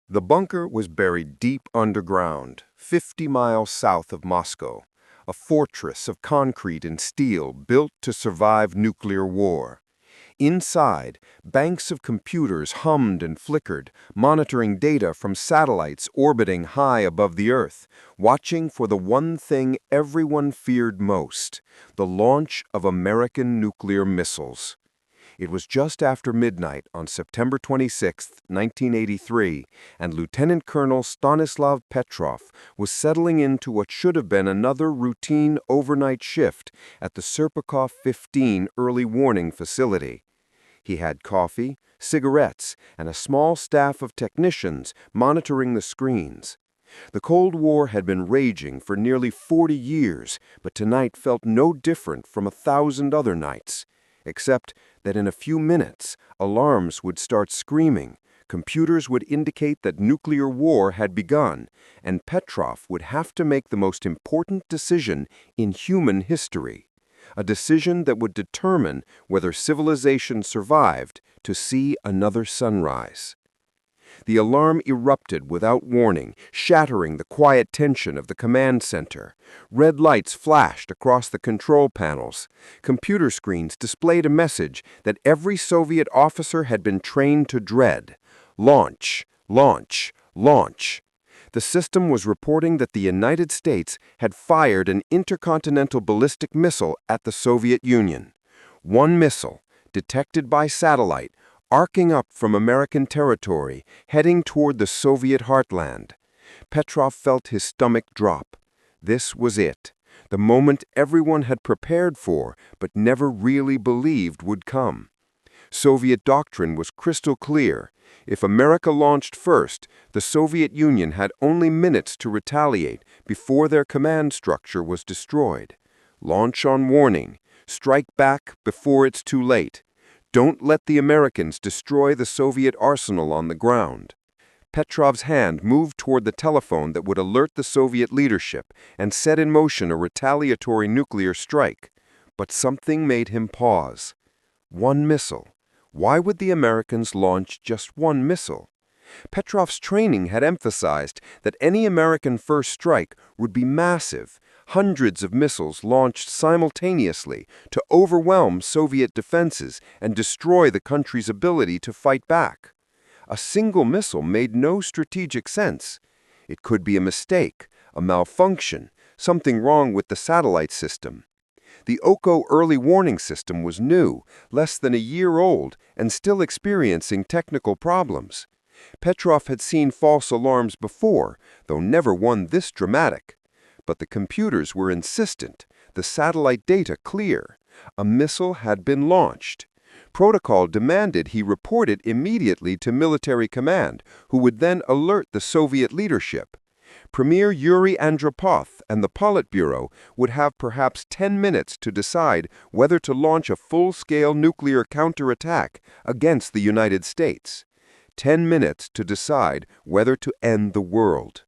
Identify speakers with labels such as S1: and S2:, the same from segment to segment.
S1: The bunker was buried deep underground, 50 miles south of Moscow, a fortress of concrete and steel built to survive nuclear war. Inside, banks of computers hummed and flickered, monitoring data from satellites orbiting high above the Earth, watching for the one thing everyone feared most: the launch of American nuclear missiles. It was just after midnight on September 26, 1983, and Lieutenant Colonel Stanislav Petrov was settling into what should have been another routine overnight shift at the Serpukhov 15 early warning facility. He had coffee, cigarettes, and a small staff of technicians monitoring the screens. The Cold War had been raging for nearly 40 years, but tonight felt no different from 1,000 other nights, except that in a few minutes, alarms would start screaming, computers would indicate that nuclear war had begun, and Petrov would have to make the most important decision in human history, a decision that would determine whether civilization survived to see another sunrise. The alarm erupted without warning, shattering the quiet tension of the command center. Red lights flashed across the control panels. Computer screens displayed a message that every Soviet officer had been trained to dread: launch, launch, launch. The system was reporting that the United States had fired an intercontinental ballistic missile at the Soviet Union. One missile, detected by satellite, arcing up from American territory, heading toward the Soviet heartland. Petrov felt his stomach drop. This was it, the moment everyone had prepared for but never really believed would come. Soviet doctrine was crystal clear. If America launched first, the Soviet Union had only minutes to retaliate before their command structure was destroyed. Launch on warning. Strike back before it's too late. Don't let the Americans destroy the Soviet arsenal on the ground. Petrov's hand moved toward the telephone that would alert the Soviet leadership and set in motion a retaliatory nuclear strike. But something made him pause. One missile. Why would the Americans launch just one missile? Petrov's training had emphasized that any American first strike would be massive, hundreds of missiles launched simultaneously to overwhelm Soviet defenses and destroy the country's ability to fight back. A single missile made no strategic sense. It could be a mistake, a malfunction, something wrong with the satellite system. The OCO early warning system was new, less than a year old, and still experiencing technical problems. Petrov had seen false alarms before, though never one this dramatic. But the computers were insistent, the satellite data clear. A missile had been launched. Protocol demanded he report it immediately to military command, who would then alert the Soviet leadership. Premier Yuri Andropov and the Politburo would have perhaps 10 minutes to decide whether to launch a full-scale nuclear counterattack against the United States. 10 minutes to decide whether to end the world.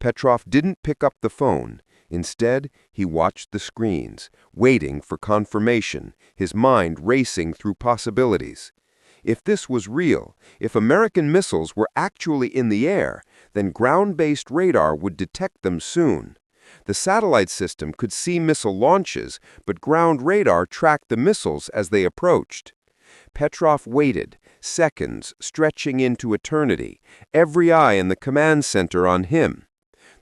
S1: Petrov didn't pick up the phone. Instead, he watched the screens, waiting for confirmation, his mind racing through possibilities. If this was real, if American missiles were actually in the air, then ground-based radar would detect them soon. The satellite system could see missile launches, but ground radar tracked the missiles as they approached. Petrov waited, seconds stretching into eternity, every eye in the command center on him.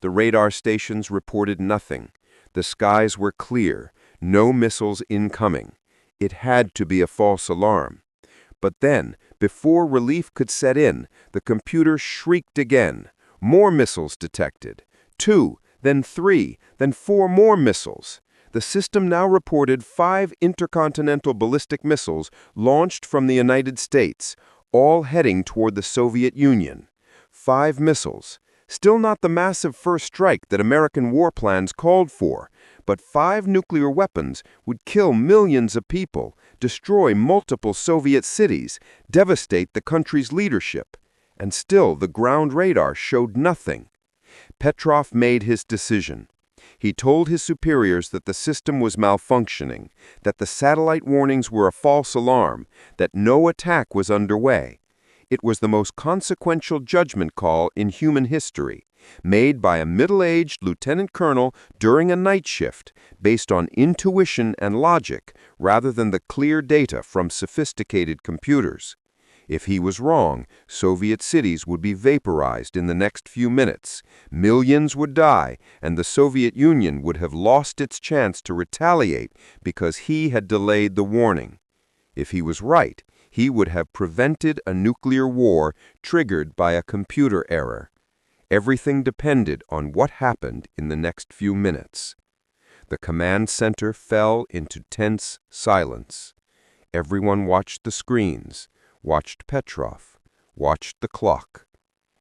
S1: The radar stations reported nothing. The skies were clear, no missiles incoming. It had to be a false alarm. But then, before relief could set in, the computer shrieked again. More missiles detected. 2, then 3, then 4 more missiles. The system now reported 5 intercontinental ballistic missiles launched from the United States, all heading toward the Soviet Union. 5 missiles. Still not the massive first strike that American war plans called for, but 5 nuclear weapons would kill millions of people, destroy multiple Soviet cities, devastate the country's leadership. And still the ground radar showed nothing. Petrov made his decision. He told his superiors that the system was malfunctioning, that the satellite warnings were a false alarm, that no attack was underway. it was the most consequential judgment call in human history, made by a middle-aged lieutenant colonel during a night shift, based on intuition and logic rather than the clear data from sophisticated computers. If he was wrong, Soviet cities would be vaporized in the next few minutes, millions would die, and the Soviet Union would have lost its chance to retaliate because he had delayed the warning. If he was right, he would have prevented a nuclear war triggered by a computer error. Everything depended on what happened in the next few minutes. The command center fell into tense silence. Everyone watched the screens, watched Petrov, watched the clock,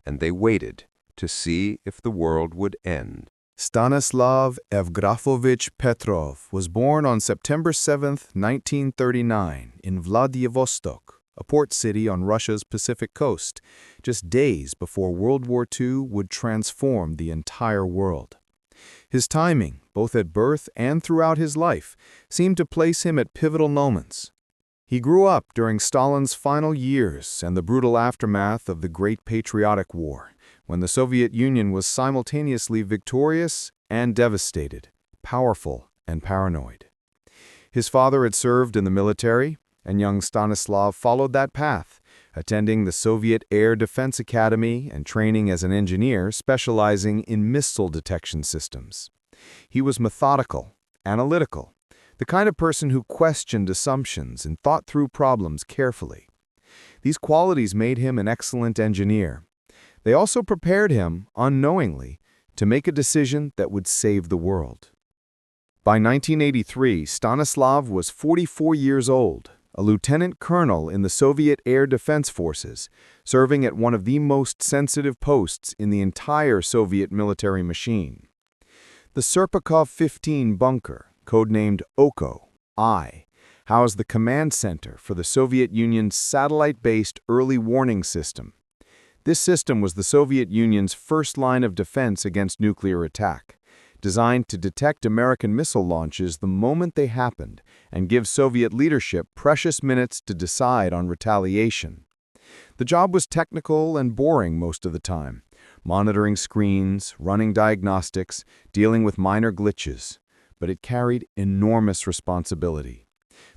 S1: and they waited to see if the world would end.
S2: Stanislav Evgrafovich Petrov was born on September 7, 1939, in Vladivostok, a port city on Russia's Pacific coast, just days before World War II would transform the entire world. His timing, both at birth and throughout his life, seemed to place him at pivotal moments. He grew up during Stalin's final years and the brutal aftermath of the Great Patriotic War, when the Soviet Union was simultaneously victorious and devastated, powerful and paranoid. His father had served in the military, and young Stanislav followed that path, attending the Soviet Air Defense Academy and training as an engineer specializing in missile detection systems. He was methodical, analytical, the kind of person who questioned assumptions and thought through problems carefully. These qualities made him an excellent engineer. They also prepared him, unknowingly, to make a decision that would save the world. By 1983, Stanislav was 44 years old, a lieutenant colonel in the Soviet Air Defense Forces, serving at one of the most sensitive posts in the entire Soviet military machine. The Serpukhov 15 bunker, codenamed Oko, housed the command center for the Soviet Union's satellite-based early warning system. This system was the Soviet Union's first line of defense against nuclear attack, designed to detect American missile launches the moment they happened and give Soviet leadership precious minutes to decide on retaliation. The job was technical and boring most of the time, monitoring screens, running diagnostics, dealing with minor glitches, but it carried enormous responsibility.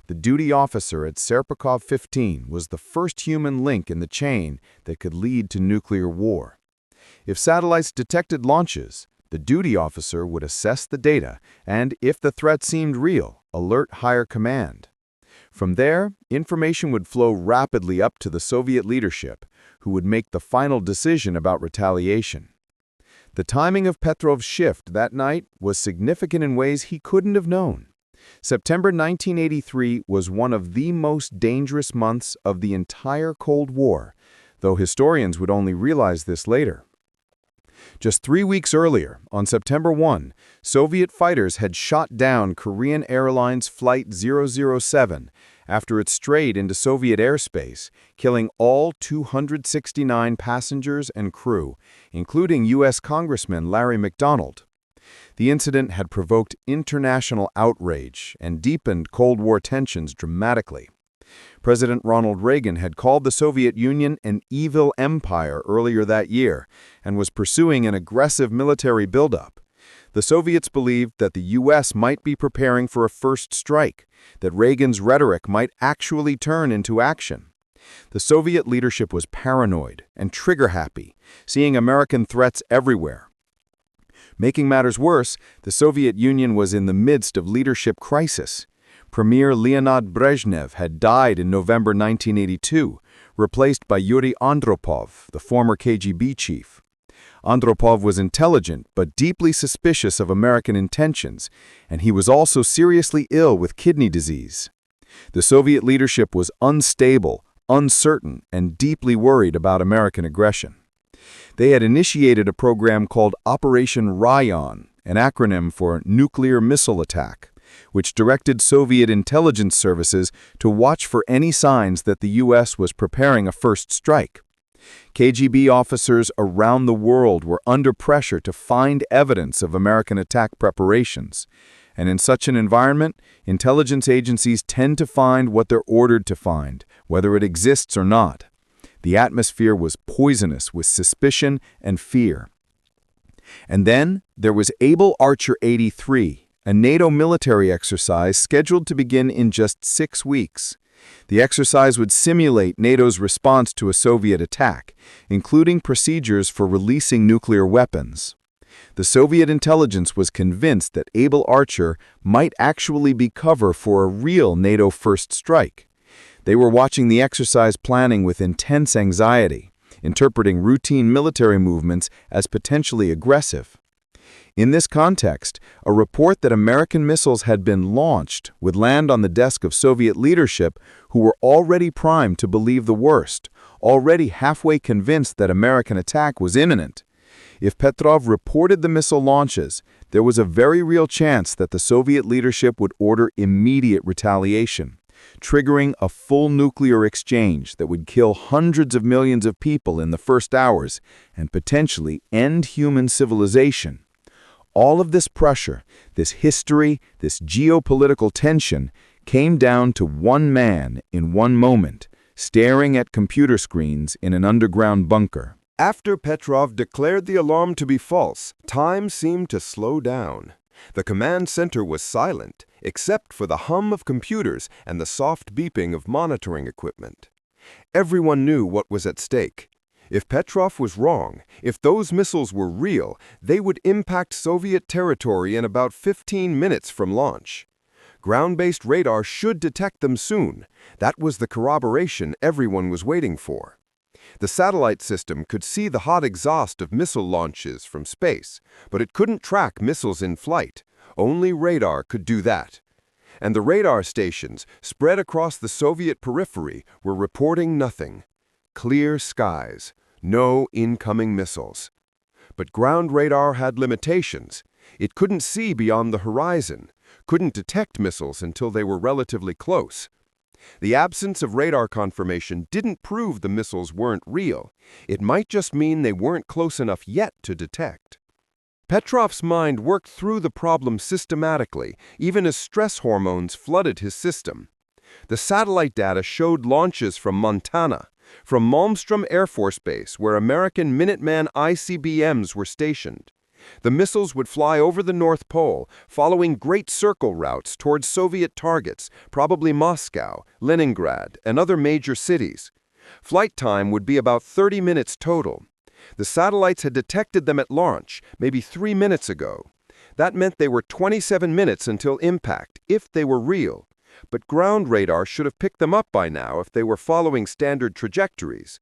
S2: The duty officer at Serpukhov 15 was the first human link in the chain that could lead to nuclear war. If satellites detected launches, the duty officer would assess the data and, if the threat seemed real, alert higher command. From there, information would flow rapidly up to the Soviet leadership, who would make the final decision about retaliation. The timing of Petrov's shift that night was significant in ways he couldn't have known. September 1983 was one of the most dangerous months of the entire Cold War, though historians would only realize this later. Just 3 weeks earlier, on September 1, Soviet fighters had shot down Korean Airlines Flight 007 after it strayed into Soviet airspace, killing all 269 passengers and crew, including U.S. Congressman Larry McDonald. The incident had provoked international outrage and deepened Cold War tensions dramatically. President Ronald Reagan had called the Soviet Union an evil empire earlier that year and was pursuing an aggressive military buildup. The Soviets believed that the U.S. might be preparing for a first strike, that Reagan's rhetoric might actually turn into action. The Soviet leadership was paranoid and trigger-happy, seeing American threats everywhere. Making matters worse, the Soviet Union was in the midst of leadership crisis. Premier Leonid Brezhnev had died in November 1982, replaced by Yuri Andropov, the former KGB chief. Andropov was intelligent but deeply suspicious of American intentions, and he was also seriously ill with kidney disease. The Soviet leadership was unstable, uncertain, and deeply worried about American aggression. They had initiated a program called Operation Rayon, an acronym for Nuclear Missile Attack, which directed Soviet intelligence services to watch for any signs that the U.S. was preparing a first strike. KGB officers around the world were under pressure to find evidence of American attack preparations, and in such an environment, intelligence agencies tend to find what they're ordered to find, whether it exists or not. The atmosphere was poisonous with suspicion and fear. And then there was Able Archer 83, a NATO military exercise scheduled to begin in just 6 weeks. The exercise would simulate NATO's response to a Soviet attack, including procedures for releasing nuclear weapons. The Soviet intelligence was convinced that Able Archer might actually be cover for a real NATO first strike. They were watching the exercise planning with intense anxiety, interpreting routine military movements as potentially aggressive. In this context, a report that American missiles had been launched would land on the desk of Soviet leadership who were already primed to believe the worst, already halfway convinced that American attack was imminent. If Petrov reported the missile launches, there was a very real chance that the Soviet leadership would order immediate retaliation, triggering a full nuclear exchange that would kill hundreds of millions of people in the first hours and potentially end human civilization. All of this pressure, this history, this geopolitical tension came down to one man in one moment, staring at computer screens in an underground bunker.
S1: After Petrov declared the alarm to be false, time seemed to slow down. The command center was silent, except for the hum of computers and the soft beeping of monitoring equipment. Everyone knew what was at stake. If Petrov was wrong, if those missiles were real, they would impact Soviet territory in about 15 minutes from launch. Ground-based radar should detect them soon. That was the corroboration everyone was waiting for. The satellite system could see the hot exhaust of missile launches from space, but it couldn't track missiles in flight. Only radar could do that. And the radar stations, spread across the Soviet periphery, were reporting nothing. Clear skies, no incoming missiles. But ground radar had limitations. It couldn't see beyond the horizon, couldn't detect missiles until they were relatively close. The absence of radar confirmation didn't prove the missiles weren't real. It might just mean they weren't close enough yet to detect. Petrov's mind worked through the problem systematically, even as stress hormones flooded his system. The satellite data showed launches from Montana, from Malmstrom Air Force Base, where American Minuteman ICBMs were stationed. The missiles would fly over the North Pole, following great circle routes towards Soviet targets, probably Moscow, Leningrad, and other major cities. Flight time would be about 30 minutes total. The satellites had detected them at launch, maybe 3 minutes ago. That meant they were 27 minutes until impact, if they were real. But ground radar should have picked them up by now if they were following standard trajectories.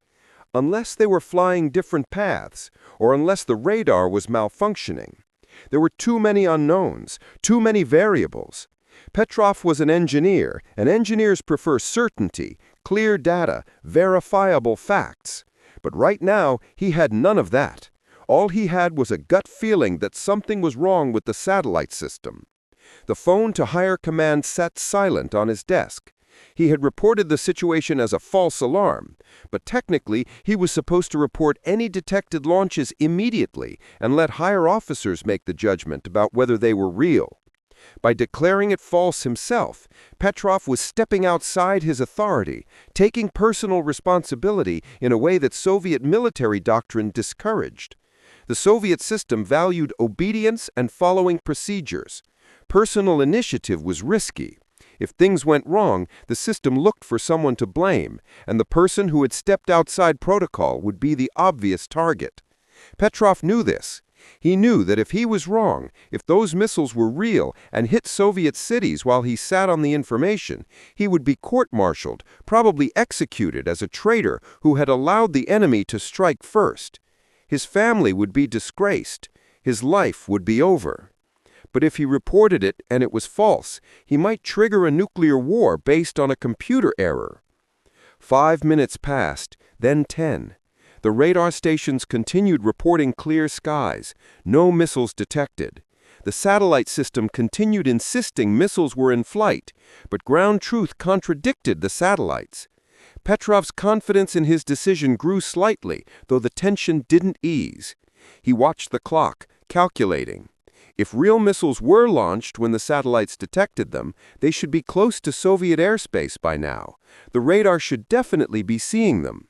S1: Unless they were flying different paths, or unless the radar was malfunctioning. There were too many unknowns, too many variables. Petrov was an engineer, and engineers prefer certainty, clear data, verifiable facts. But right now, he had none of that. All he had was a gut feeling that something was wrong with the satellite system. The phone to higher command sat silent on his desk. He had reported the situation as a false alarm, but technically he was supposed to report any detected launches immediately and let higher officers make the judgment about whether they were real. By declaring it false himself, Petrov was stepping outside his authority, taking personal responsibility in a way that Soviet military doctrine discouraged. The Soviet system valued obedience and following procedures. Personal initiative was risky. If things went wrong, the system looked for someone to blame, and the person who had stepped outside protocol would be the obvious target. Petrov knew this. He knew that if he was wrong, if those missiles were real and hit Soviet cities while he sat on the information, he would be court-martialed, probably executed as a traitor who had allowed the enemy to strike first. His family would be disgraced. His life would be over. But if he reported it and it was false, he might trigger a nuclear war based on a computer error. 5 minutes passed, then 10. The radar stations continued reporting clear skies, no missiles detected. The satellite system continued insisting missiles were in flight, but ground truth contradicted the satellites. Petrov's confidence in his decision grew slightly, though the tension didn't ease. He watched the clock, calculating. If real missiles were launched when the satellites detected them, they should be close to Soviet airspace by now. The radar should definitely be seeing them.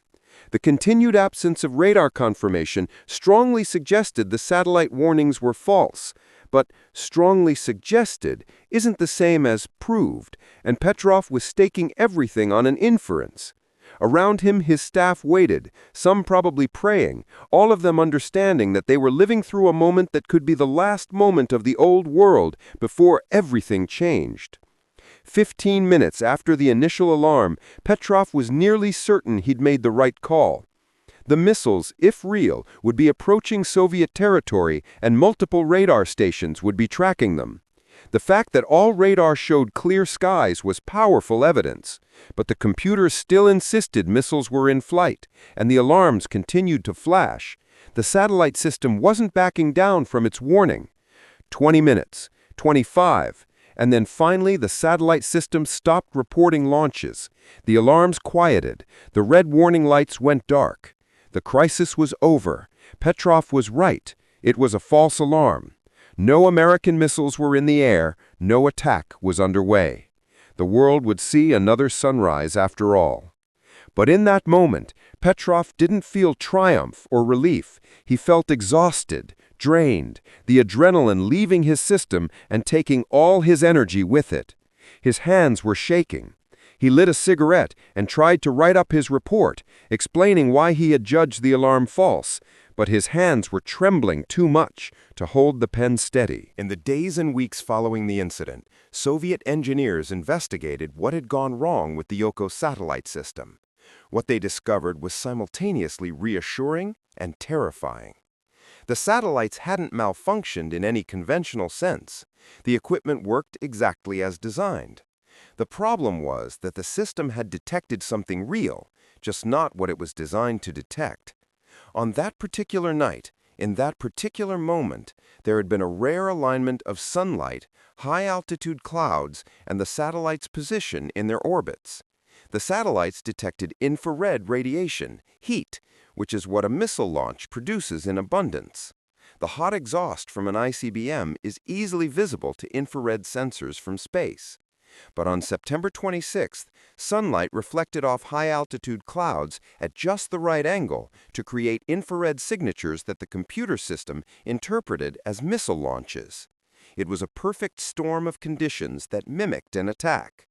S1: The continued absence of radar confirmation strongly suggested the satellite warnings were false. But strongly suggested isn't the same as proved, and Petrov was staking everything on an inference. Around him, his staff waited, some probably praying, all of them understanding that they were living through a moment that could be the last moment of the old world before everything changed. 15 minutes after the initial alarm, Petrov was nearly certain he'd made the right call. The missiles, if real, would be approaching Soviet territory, and multiple radar stations would be tracking them. The fact that all radar showed clear skies was powerful evidence, but the computers still insisted missiles were in flight, and the alarms continued to flash. The satellite system wasn't backing down from its warning. 20 minutes, 25, and then finally the satellite system stopped reporting launches. The alarms quieted, the red warning lights went dark. The crisis was over. Petrov was right. It was a false alarm. No American missiles were in the air. No attack was underway. The world would see another sunrise after all. But in that moment, Petrov didn't feel triumph or relief. He felt exhausted, drained, the adrenaline leaving his system and taking all his energy with it. His hands were shaking. He lit a cigarette and tried to write up his report, explaining why he had judged the alarm false, but his hands were trembling too much to hold the pen steady. In the days and weeks following the incident, Soviet engineers investigated what had gone wrong with the Yoko satellite system. What they discovered was simultaneously reassuring and terrifying. The satellites hadn't malfunctioned in any conventional sense. The equipment worked exactly as designed. The problem was that the system had detected something real, just not what it was designed to detect. On that particular night, in that particular moment, there had been a rare alignment of sunlight, high-altitude clouds, and the satellite's position in their orbits. The satellites detected infrared radiation, heat, which is what a missile launch produces in abundance. The hot exhaust from an ICBM is easily visible to infrared sensors from space. But on September 26th, sunlight reflected off high-altitude clouds at just the right angle to create infrared signatures that the computer system interpreted as missile launches. It was a perfect storm of conditions that mimicked an attack.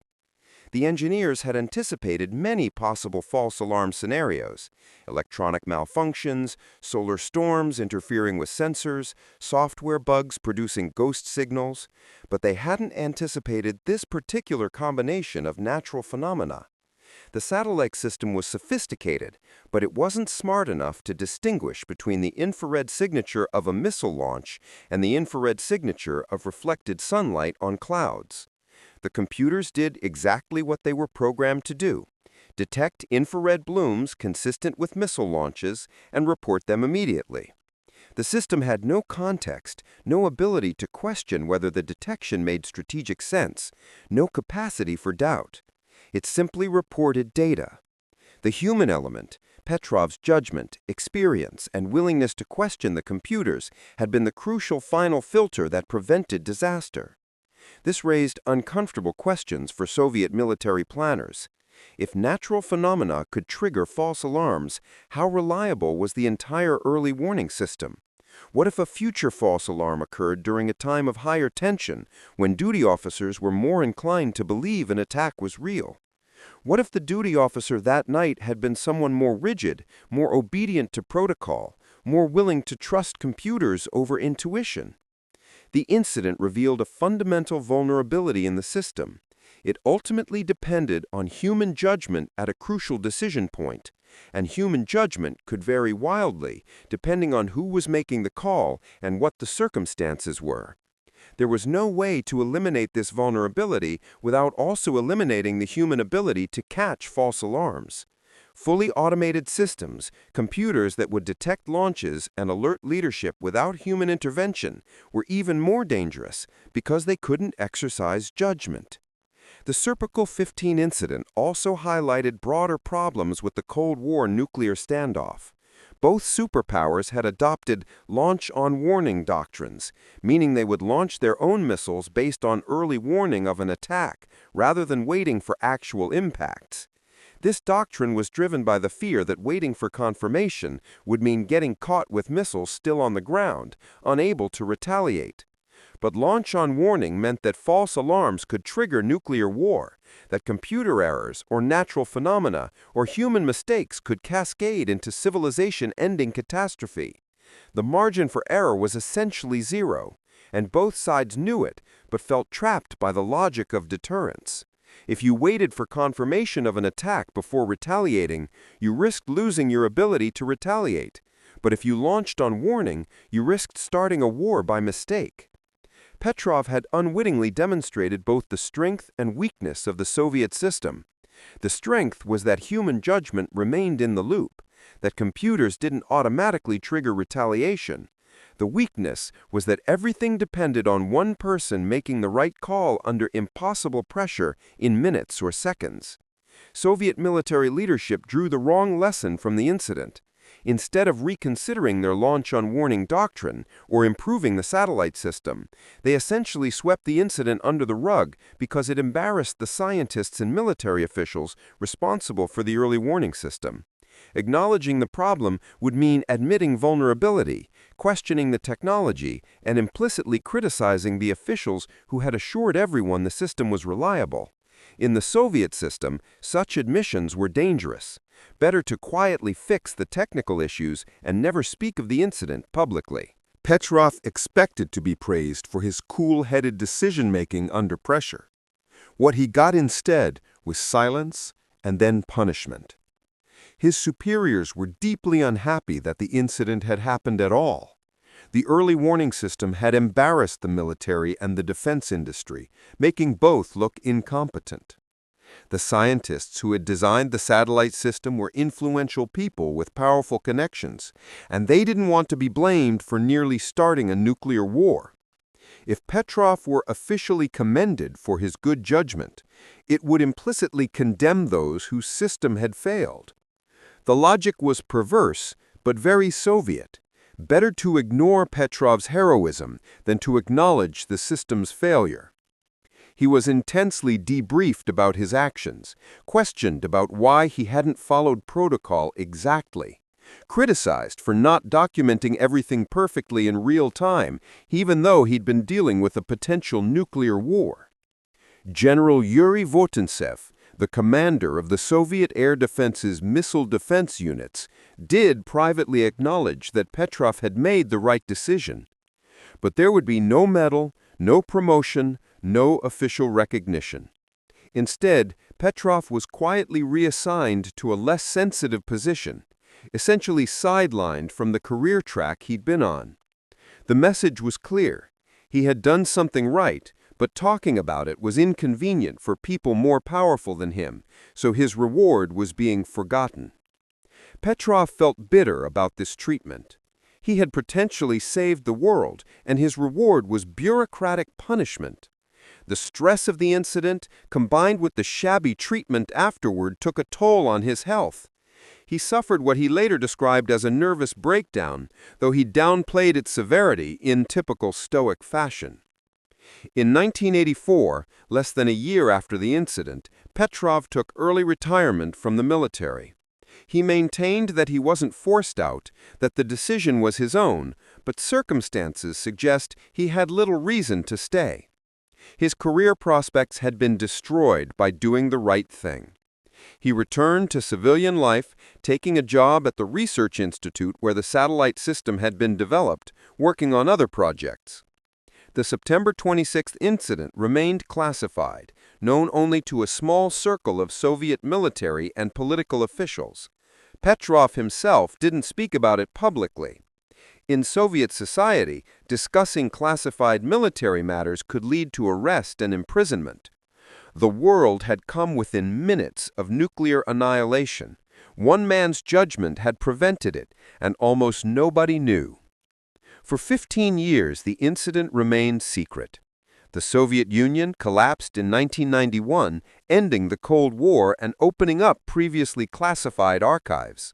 S1: The engineers had anticipated many possible false alarm scenarios: electronic malfunctions, solar storms interfering with sensors, software bugs producing ghost signals, but they hadn't anticipated this particular combination of natural phenomena. The satellite system was sophisticated, but it wasn't smart enough to distinguish between the infrared signature of a missile launch and the infrared signature of reflected sunlight on clouds. The computers did exactly what they were programmed to do: detect infrared blooms consistent with missile launches and report them immediately. The system had no context, no ability to question whether the detection made strategic sense, no capacity for doubt. It simply reported data. The human element, Petrov's judgment, experience, and willingness to question the computers had been the crucial final filter that prevented disaster. This raised uncomfortable questions for Soviet military planners. If natural phenomena could trigger false alarms, how reliable was the entire early warning system? What if a future false alarm occurred during a time of higher tension, when duty officers were more inclined to believe an attack was real? What if the duty officer that night had been someone more rigid, more obedient to protocol, more willing to trust computers over intuition? The incident revealed a fundamental vulnerability in the system. It ultimately depended on human judgment at a crucial decision point, and human judgment could vary wildly depending on who was making the call and what the circumstances were. There was no way to eliminate this vulnerability without also eliminating the human ability to catch false alarms. Fully automated systems, computers that would detect launches and alert leadership without human intervention, were even more dangerous because they couldn't exercise judgment. The Serpico 15 incident also highlighted broader problems with the Cold War nuclear standoff. Both superpowers had adopted launch-on-warning doctrines, meaning they would launch their own missiles based on early warning of an attack rather than waiting for actual impacts. This doctrine was driven by the fear that waiting for confirmation would mean getting caught with missiles still on the ground, unable to retaliate. But launch on warning meant that false alarms could trigger nuclear war, that computer errors or natural phenomena or human mistakes could cascade into civilization-ending catastrophe. The margin for error was essentially zero, and both sides knew it, but felt trapped by the logic of deterrence. If you waited for confirmation of an attack before retaliating, you risked losing your ability to retaliate. But if you launched on warning, you risked starting a war by mistake. Petrov had unwittingly demonstrated both the strength and weakness of the Soviet system. The strength was that human judgment remained in the loop, that computers didn't automatically trigger retaliation. The weakness was that everything depended on one person making the right call under impossible pressure in minutes or seconds. Soviet military leadership drew the wrong lesson from the incident. Instead of reconsidering their launch-on-warning doctrine or improving the satellite system, they essentially swept the incident under the rug because it embarrassed the scientists and military officials responsible for the early warning system. Acknowledging the problem would mean admitting vulnerability, questioning the technology, and implicitly criticizing the officials who had assured everyone the system was reliable. In the Soviet system, such admissions were dangerous. Better to quietly fix the technical issues and never speak of the incident publicly.
S3: Petrov expected to be praised for his cool-headed decision-making under pressure. What he got instead was silence and then punishment. His superiors were deeply unhappy that the incident had happened at all. The early warning system had embarrassed the military and the defense industry, making both look incompetent. The scientists who had designed the satellite system were influential people with powerful connections, and they didn't want to be blamed for nearly starting a nuclear war. If Petrov were officially commended for his good judgment, it would implicitly condemn those whose system had failed. The logic was perverse, but very Soviet. Better to ignore Petrov's heroism than to acknowledge the system's failure. He was intensely debriefed about his actions, questioned about why he hadn't followed protocol exactly, criticized for not documenting everything perfectly in real time, even though he'd been dealing with a potential nuclear war. General Yuri Votintsev, the commander of the Soviet Air Defense's missile defense units, did privately acknowledge that Petrov had made the right decision. But there would be no medal, no promotion, no official recognition. Instead, Petrov was quietly reassigned to a less sensitive position, essentially sidelined from the career track he'd been on. The message was clear. He had done something right, but talking about it was inconvenient for people more powerful than him, so his reward was being forgotten. Petrov felt bitter about this treatment. He had potentially saved the world, and his reward was bureaucratic punishment. The stress of the incident, combined with the shabby treatment afterward, took a toll on his health. He suffered what he later described as a nervous breakdown, though he downplayed its severity in typical Stoic fashion. In 1984, less than a year after the incident, Petrov took early retirement from the military. He maintained that he wasn't forced out, that the decision was his own, but circumstances suggest he had little reason to stay. His career prospects had been destroyed by doing the right thing. He returned to civilian life, taking a job at the research institute where the satellite system had been developed, working on other projects. The September 26th incident remained classified, known only to a small circle of Soviet military and political officials. Petrov himself didn't speak about it publicly. In Soviet society, discussing classified military matters could lead to arrest and imprisonment. The world had come within minutes of nuclear annihilation. One man's judgment had prevented it, and almost nobody knew. For 15 years, the incident remained secret. The Soviet Union collapsed in 1991, ending the Cold War and opening up previously classified archives.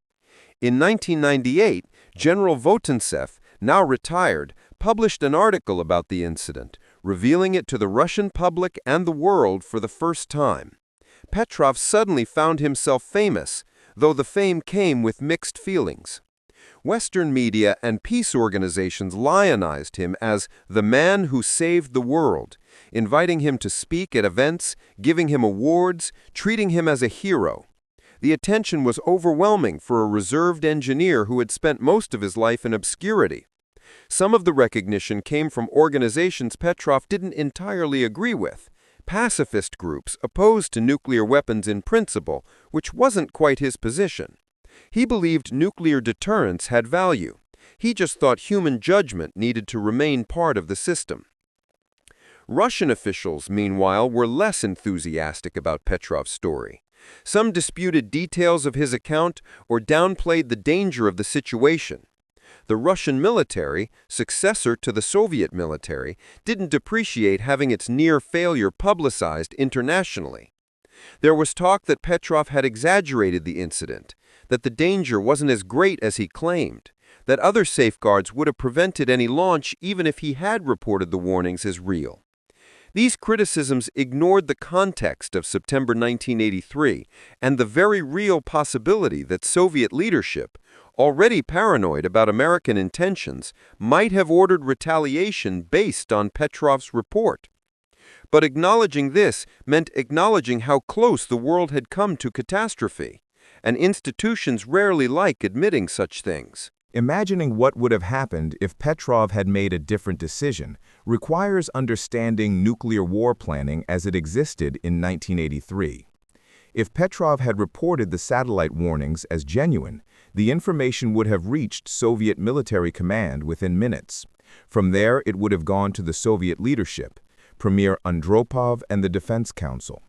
S3: In 1998, General Votintsev, now retired, published an article about the incident, revealing it to the Russian public and the world for the first time. Petrov suddenly found himself famous, though the fame came with mixed feelings. Western media and peace organizations lionized him as the man who saved the world, inviting him to speak at events, giving him awards, treating him as a hero. The attention was overwhelming for a reserved engineer who had spent most of his life in obscurity. Some of the recognition came from organizations Petrov didn't entirely agree with, pacifist groups opposed to nuclear weapons in principle, which wasn't quite his position. He believed nuclear deterrence had value. He just thought human judgment needed to remain part of the system. Russian officials, meanwhile, were less enthusiastic about Petrov's story. Some disputed details of his account or downplayed the danger of the situation. The Russian military, successor to the Soviet military, didn't appreciate having its near failure publicized internationally. There was talk that Petrov had exaggerated the incident, that the danger wasn't as great as he claimed, that other safeguards would have prevented any launch even if he had reported the warnings as real. These criticisms ignored the context of September 1983 and the very real possibility that Soviet leadership, already paranoid about American intentions, might have ordered retaliation based on Petrov's report. But acknowledging this meant acknowledging how close the world had come to catastrophe, and institutions rarely like admitting such things.
S2: Imagining what would have happened if Petrov had made a different decision requires understanding nuclear war planning as it existed in 1983. If Petrov had reported the satellite warnings as genuine, the information would have reached Soviet military command within minutes. From there, it would have gone to the Soviet leadership, Premier Andropov and the Defense Council.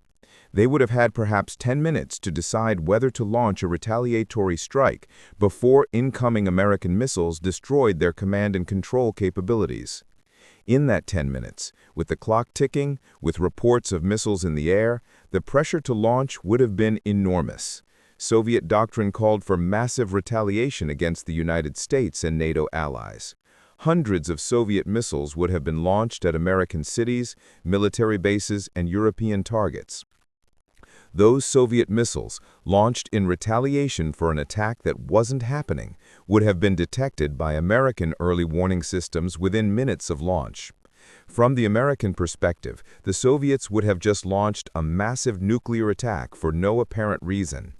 S2: They would have had perhaps 10 minutes to decide whether to launch a retaliatory strike before incoming American missiles destroyed their command and control capabilities. In that 10 minutes, with the clock ticking, with reports of missiles in the air, the pressure to launch would have been enormous. Soviet doctrine called for massive retaliation against the United States and NATO allies. Hundreds of Soviet missiles would have been launched at American cities, military bases, and European targets. Those Soviet missiles, launched in retaliation for an attack that wasn't happening, would have been detected by American early warning systems within minutes of launch. From the American perspective, the Soviets would have just launched a massive nuclear attack for no apparent reason.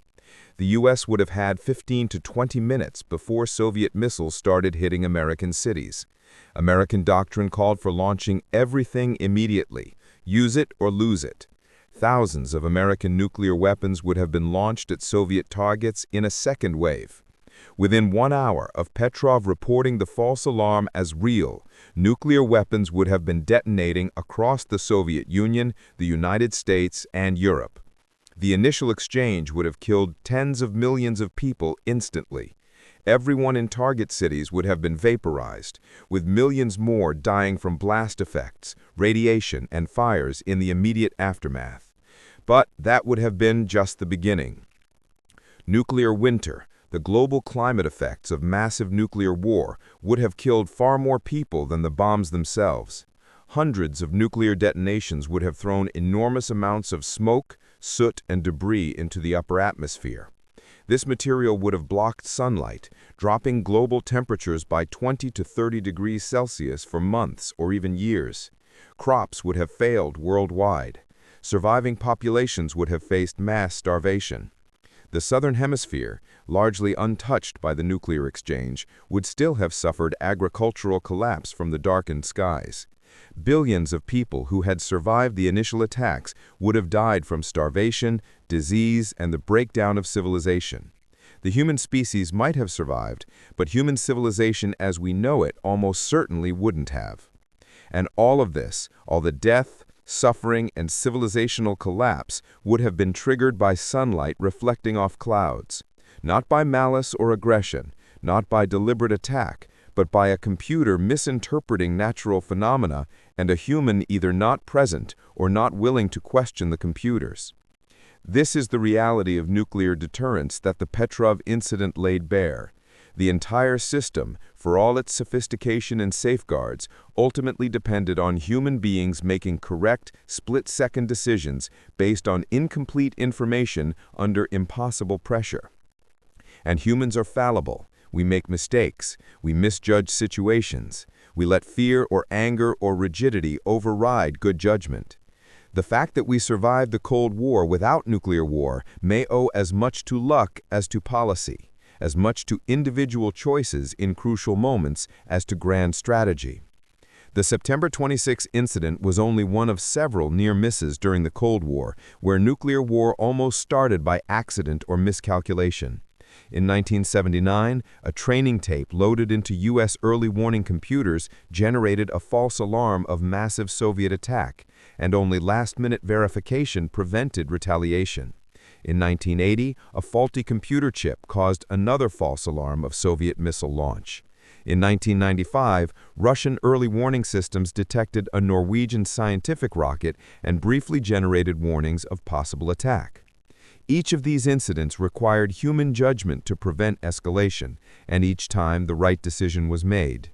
S2: The U.S. would have had 15 to 20 minutes before Soviet missiles started hitting American cities. American doctrine called for launching everything immediately, use it or lose it. Thousands of American nuclear weapons would have been launched at Soviet targets in a second wave. Within 1 hour of Petrov reporting the false alarm as real, nuclear weapons would have been detonating across the Soviet Union, the United States, and Europe. The initial exchange would have killed tens of millions of people instantly. Everyone in target cities would have been vaporized, with millions more dying from blast effects, radiation, and fires in the immediate aftermath. But that would have been just the beginning. Nuclear winter, the global climate effects of massive nuclear war, would have killed far more people than the bombs themselves. Hundreds of nuclear detonations would have thrown enormous amounts of smoke, soot, and debris into the upper atmosphere. This material would have blocked sunlight, dropping global temperatures by 20 to 30 degrees Celsius for months or even years. Crops would have failed worldwide. Surviving populations would have faced mass starvation. The Southern Hemisphere, largely untouched by the nuclear exchange, would still have suffered agricultural collapse from the darkened skies. Billions of people who had survived the initial attacks would have died from starvation, disease, and the breakdown of civilization. The human species might have survived, but human civilization as we know it almost certainly wouldn't have. And all of this, all the death, suffering, and civilizational collapse would have been triggered by sunlight reflecting off clouds, not by malice or aggression, not by deliberate attack, but by a computer misinterpreting natural phenomena and a human either not present or not willing to question the computers. This is the reality of nuclear deterrence that the Petrov incident laid bare.
S3: The entire system, for all its sophistication and safeguards, ultimately depended on human beings making correct, split-second decisions based on incomplete information under impossible pressure. And humans are fallible. We make mistakes. We misjudge situations. We let fear or anger or rigidity override good judgment. The fact that we survived the Cold War without nuclear war may owe as much to luck as to policy, as much to individual choices in crucial moments as to grand strategy. The September 26 incident was only one of several near misses during the Cold War, where nuclear war almost started by accident or miscalculation. In 1979, a training tape loaded into U.S. early warning computers generated a false alarm of massive Soviet attack, and only last-minute verification prevented retaliation. In 1980, a faulty computer chip caused another false alarm of Soviet missile launch. In 1995, Russian early warning systems detected a Norwegian scientific rocket and briefly generated warnings of possible attack. Each of these incidents required human judgment to prevent escalation, and each time the right decision was made.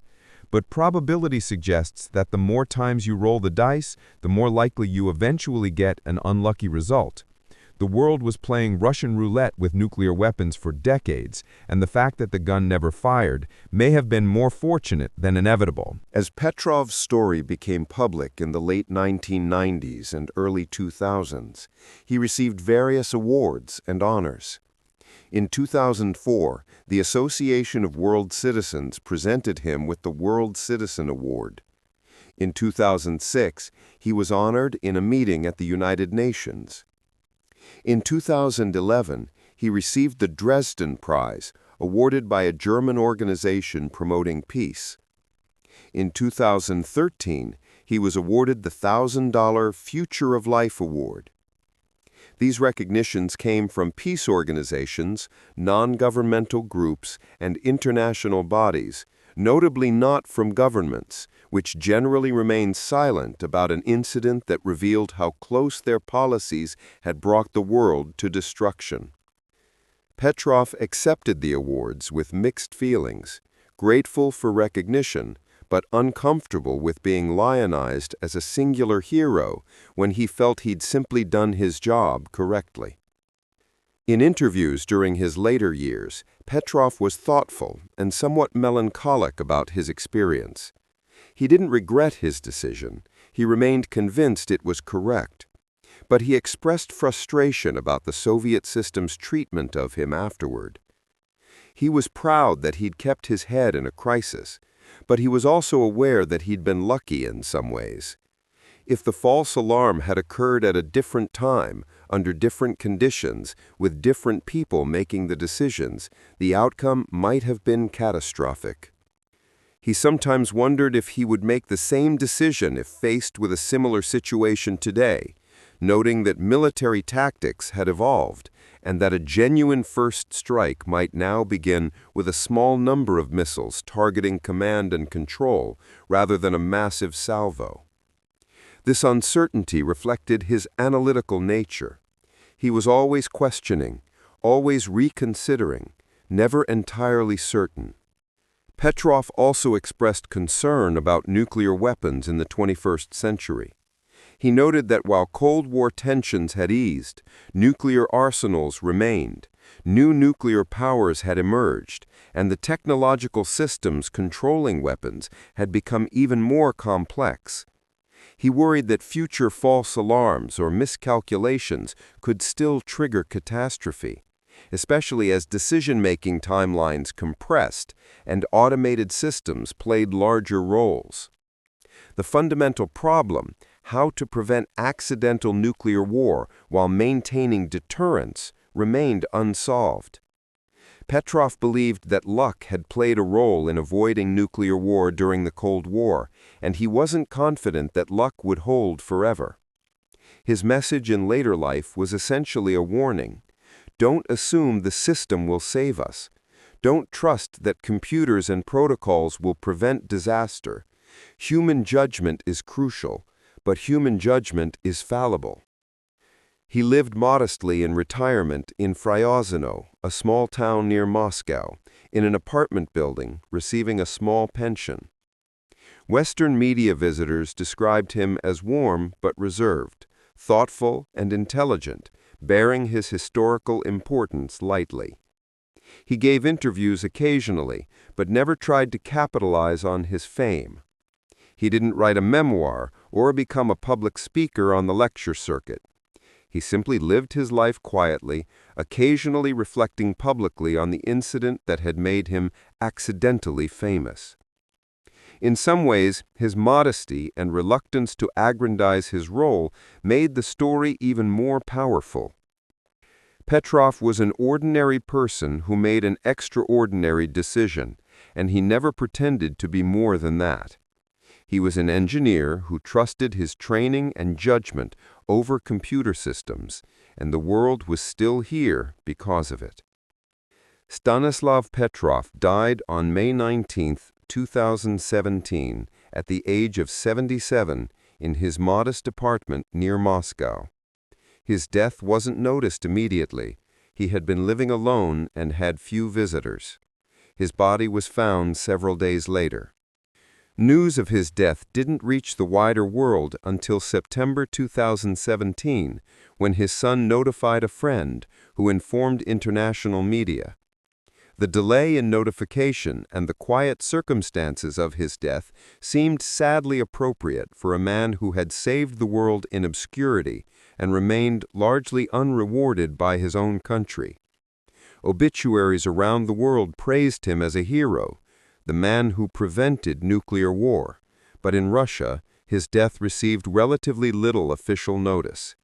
S3: But probability suggests that the more times you roll the dice, the more likely you eventually get an unlucky result. The world was playing Russian roulette with nuclear weapons for decades, and the fact that the gun never fired may have been more fortunate than inevitable.
S1: As Petrov's story became public in the late 1990s and early 2000s, he received various awards and honors. In 2004, the Association of World Citizens presented him with the World Citizen Award. In 2006, he was honored in a meeting at the United Nations. In 2011, he received the Dresden Prize, awarded by a German organization promoting peace. In 2013, he was awarded the $1,000 Future of Life Award. These recognitions came from peace organizations, non-governmental groups, and international bodies, notably not from governments, which generally remained silent about an incident that revealed how close their policies had brought the world to destruction. Petrov accepted the awards with mixed feelings, grateful for recognition, but uncomfortable with being lionized as a singular hero when he felt he'd simply done his job correctly. In interviews during his later years, Petrov was thoughtful and somewhat melancholic about his experience. He didn't regret his decision. He remained convinced it was correct. But he expressed frustration about the Soviet system's treatment of him afterward. He was proud that he'd kept his head in a crisis, but he was also aware that he'd been lucky in some ways. If the false alarm had occurred at a different time, under different conditions, with different people making the decisions, the outcome might have been catastrophic. He sometimes wondered if he would make the same decision if faced with a similar situation today, noting that military tactics had evolved and that a genuine first strike might now begin with a small number of missiles targeting command and control rather than a massive salvo. This uncertainty reflected his analytical nature. He was always questioning, always reconsidering, never entirely certain. Petrov also expressed concern about nuclear weapons in the 21st century. He noted that while Cold War tensions had eased, nuclear arsenals remained, new nuclear powers had emerged, and the technological systems controlling weapons had become even more complex. He worried that future false alarms or miscalculations could still trigger catastrophe, especially as decision-making timelines compressed and automated systems played larger roles. The fundamental problem, how to prevent accidental nuclear war while maintaining deterrence, remained unsolved. Petrov believed that luck had played a role in avoiding nuclear war during the Cold War, and he wasn't confident that luck would hold forever. His message in later life was essentially a warning. Don't assume the system will save us. Don't trust that computers and protocols will prevent disaster. Human judgment is crucial, but human judgment is fallible. He lived modestly in retirement in Fryazino, a small town near Moscow,
S3: in an apartment building, receiving a small pension. Western media visitors described him as warm but reserved, thoughtful and intelligent, bearing his historical importance lightly. He gave interviews occasionally, but never tried to capitalize on his fame. He didn't write a memoir or become a public speaker on the lecture circuit. He simply lived his life quietly, occasionally reflecting publicly on the incident that had made him accidentally famous. In some ways, his modesty and reluctance to aggrandize his role made the story even more powerful. Petrov was an ordinary person who made an extraordinary decision, and he never pretended to be more than that. He was an engineer who trusted his training and judgment over computer systems, and the world was still here because of it. Stanislav Petrov died on May 19, 2017, at the age of 77, in his modest apartment near Moscow. His death wasn't noticed immediately. He had been living alone and had few visitors. His body was found several days later. News of his death didn't reach the wider world until September 2017, when his son notified a friend who informed international media. The delay in notification and the quiet circumstances of his death seemed sadly appropriate for a man who had saved the world in obscurity and remained largely unrewarded by his own country. Obituaries around the world praised him as a hero, the man who prevented nuclear war, but in Russia, his death received relatively little official notice.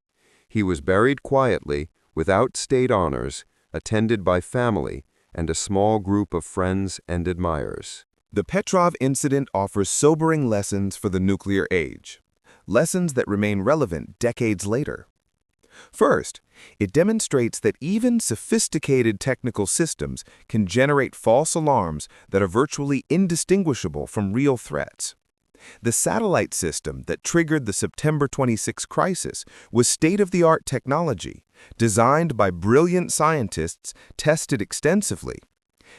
S3: He was buried quietly, without state honors, attended by family and a small group of friends and admirers.
S2: The Petrov incident offers sobering lessons for the nuclear age, lessons that remain relevant decades later. First, it demonstrates that even sophisticated technical systems can generate false alarms that are virtually indistinguishable from real threats. The satellite system that triggered the September 26 crisis was state-of-the-art technology, designed by brilliant scientists, tested extensively.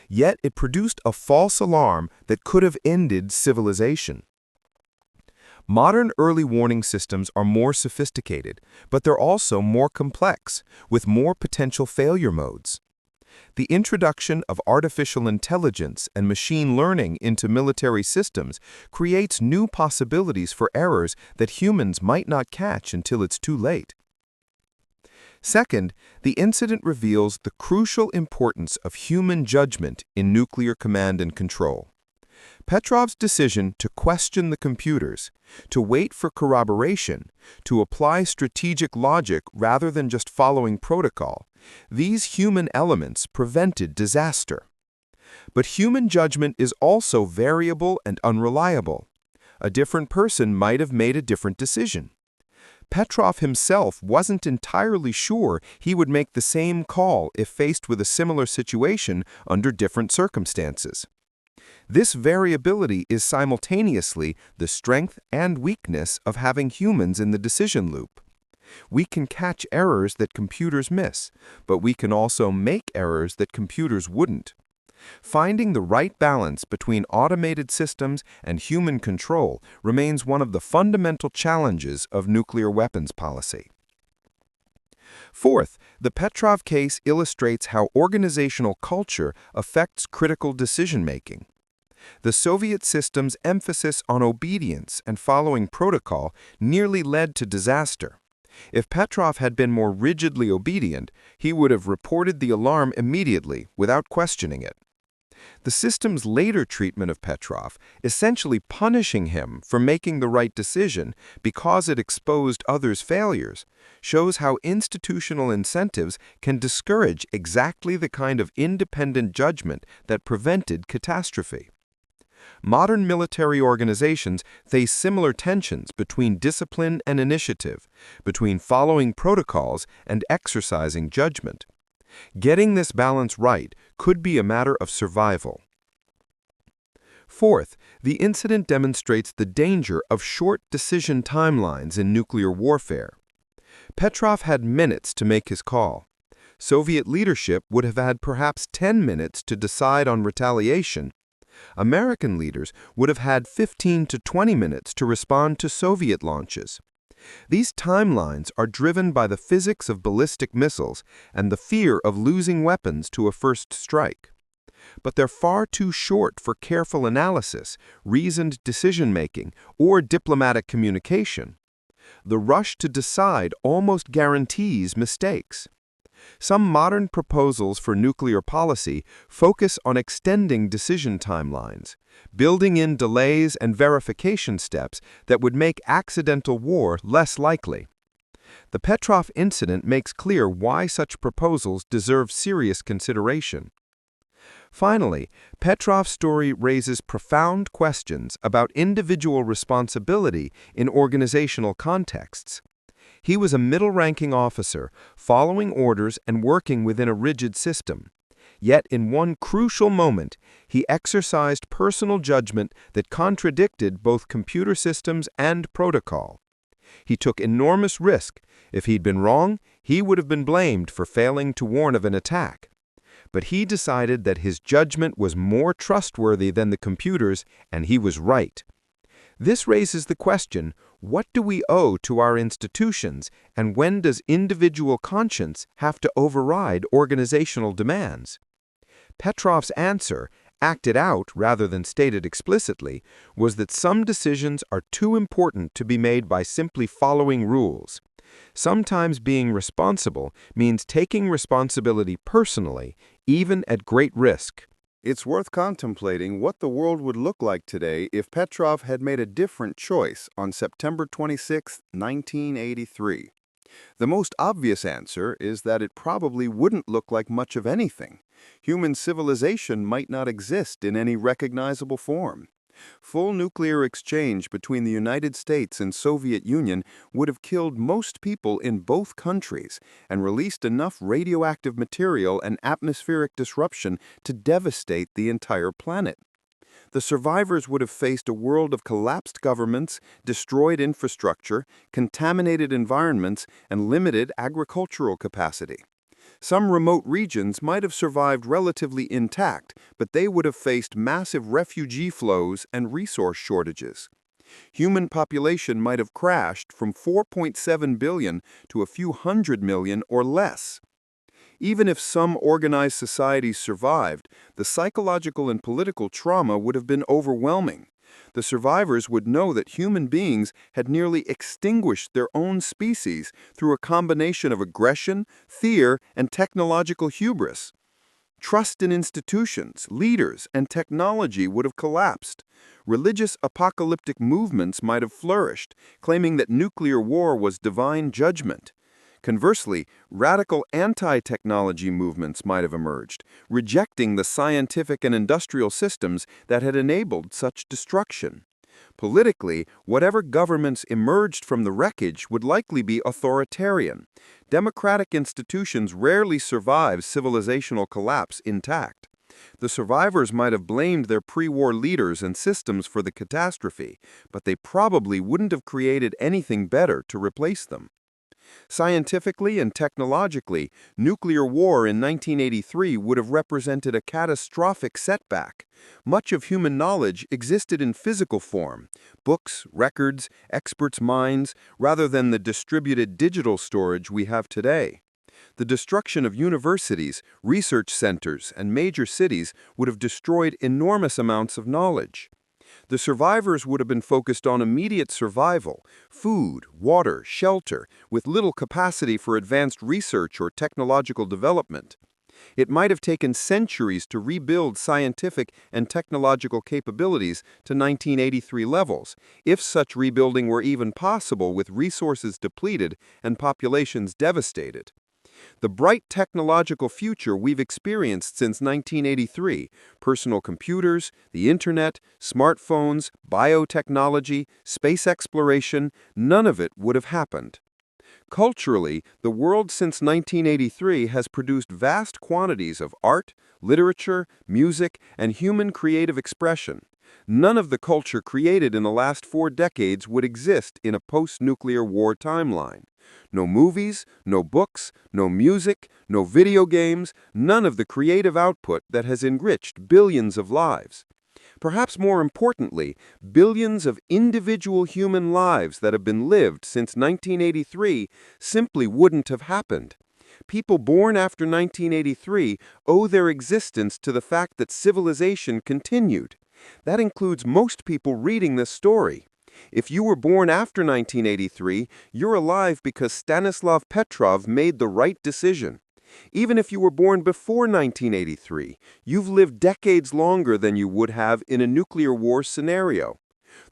S2: Yet it produced a false alarm that could have ended civilization. Modern early warning systems are more sophisticated, but they're also more complex, with more potential failure modes. The introduction of artificial intelligence and machine learning into military systems creates new possibilities for errors that humans might not catch until it's too late. Second, the incident reveals the crucial importance of human judgment in nuclear command and control. Petrov's decision to question the computers, to wait for corroboration, to apply strategic logic rather than just following protocol, these human elements prevented disaster. But human judgment is also variable and unreliable. A different person might have made a different decision. Petrov himself wasn't entirely sure he would make the same call if faced with a similar situation under different circumstances. This variability is simultaneously the strength and weakness of having humans in the decision loop. We can catch errors that computers miss, but we can also make errors that computers wouldn't. Finding the right balance between automated systems and human control remains one of the fundamental challenges of nuclear weapons policy. Fourth, the Petrov case illustrates how organizational culture affects critical decision-making. The Soviet system's emphasis on obedience and following protocol nearly led to disaster. If Petrov had been more rigidly obedient, he would have reported the alarm immediately without questioning it. The system's later treatment of Petrov, essentially punishing him for making the right decision because it exposed others' failures, shows how institutional incentives can discourage exactly the kind of independent judgment that prevented catastrophe. Modern military organizations face similar tensions between discipline and initiative, between following protocols and exercising judgment. Getting this balance right could be a matter of survival. Fourth, the incident demonstrates the danger of short decision timelines in nuclear warfare. Petrov had minutes to make his call.
S1: Soviet leadership would have had perhaps 10 minutes to decide on retaliation. American leaders would have had 15 to 20 minutes to respond to Soviet launches. These timelines are driven by the physics of ballistic missiles and the fear of losing weapons to a first strike. But they're far too short for careful analysis, reasoned decision-making, or diplomatic communication. The rush to decide almost guarantees mistakes. Some modern proposals for nuclear policy focus on extending decision timelines, building in delays and verification steps that would make accidental war less likely. The Petrov incident makes clear why such proposals deserve serious consideration. Finally, Petrov's story raises profound questions about individual responsibility in organizational contexts. He was a middle-ranking officer, following orders and working within a rigid system. Yet in one crucial moment, he exercised personal judgment that contradicted both computer systems and protocol. He took enormous risk. If he'd been wrong, he would have been blamed for failing to warn of an attack. But he decided that his judgment was more trustworthy than the computers, and he was right. This raises the question, what do we owe to our institutions, and when does individual conscience have to override organizational demands? Petrov's answer, acted out rather than stated explicitly, was that some decisions are too important to be made by simply following rules. Sometimes being responsible means taking responsibility personally, even at great risk.
S3: It's worth contemplating what the world would look like today if Petrov had made a different choice on September 26, 1983. The most obvious answer is that it probably wouldn't look like much of anything. Human civilization might not exist in any recognizable form. Full nuclear exchange between the United States and Soviet Union would have killed most people in both countries and released enough radioactive material and atmospheric disruption to devastate the entire planet. The survivors would have faced a world of collapsed governments, destroyed infrastructure, contaminated environments, and limited agricultural capacity. Some remote regions might have survived relatively intact, but they would have faced massive refugee flows and resource shortages. Human population might have crashed from 4.7 billion to a few hundred million or less. Even if some organized societies survived, the psychological and political trauma would have been overwhelming. The survivors would know that human beings had nearly extinguished their own species through a combination of aggression, fear, and technological hubris. Trust in institutions, leaders, and technology would have collapsed. Religious apocalyptic movements might have flourished, claiming that nuclear war was divine judgment. Conversely, radical anti-technology movements might have emerged, rejecting the scientific and industrial systems that had enabled such destruction. Politically, whatever governments emerged from the wreckage would likely be authoritarian. Democratic institutions rarely survive civilizational collapse intact. The survivors might have blamed their pre-war leaders and systems for the catastrophe, but they probably wouldn't have created anything better to replace them. Scientifically and technologically, nuclear war in 1983 would have represented a catastrophic setback. Much of human knowledge existed in physical form, books, records, experts' minds, rather than the distributed digital storage we have today. The destruction of universities, research centers, and major cities would have destroyed enormous amounts of knowledge. The survivors would have been focused on immediate survival, food, water, shelter, with little capacity for advanced research or technological development. It might have taken centuries to rebuild scientific and technological capabilities to 1983 levels, if such rebuilding were even possible with resources depleted and populations devastated. The bright technological future we've experienced since 1983, personal computers, the internet, smartphones, biotechnology, space exploration, none of it would have happened. Culturally, the world since 1983 has produced vast quantities of art, literature, music, and human creative expression. None of the culture created in the last 4 decades would exist in a post-nuclear war timeline. No movies, no books, no music, no video games, none of the creative output that has enriched billions of lives. Perhaps more importantly, billions of individual human lives that have been lived since 1983 simply wouldn't have happened. People born after 1983 owe their existence to the fact that civilization continued. That includes most people reading this story. If you were born after 1983, you're alive because Stanislav Petrov made the right decision. Even if you were born before 1983, you've lived decades longer than you would have in a nuclear war scenario.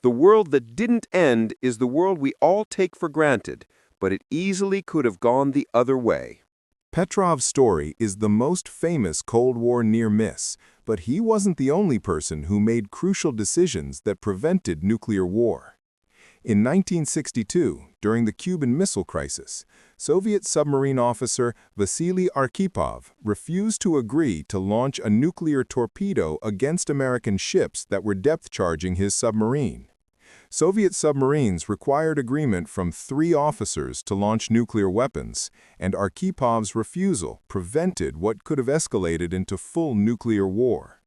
S3: The world that didn't end is the world we all take for granted, but it easily could have gone the other way.
S2: Petrov's story is the most famous Cold War near-miss, but he wasn't the only person who made crucial decisions that prevented nuclear war. In 1962, during the Cuban Missile Crisis, Soviet submarine officer Vasily Arkhipov refused to agree to launch a nuclear torpedo against American ships that were depth-charging his submarine. Soviet submarines required agreement from 3 officers to launch nuclear weapons, and Arkhipov's refusal prevented what could have escalated into full nuclear war.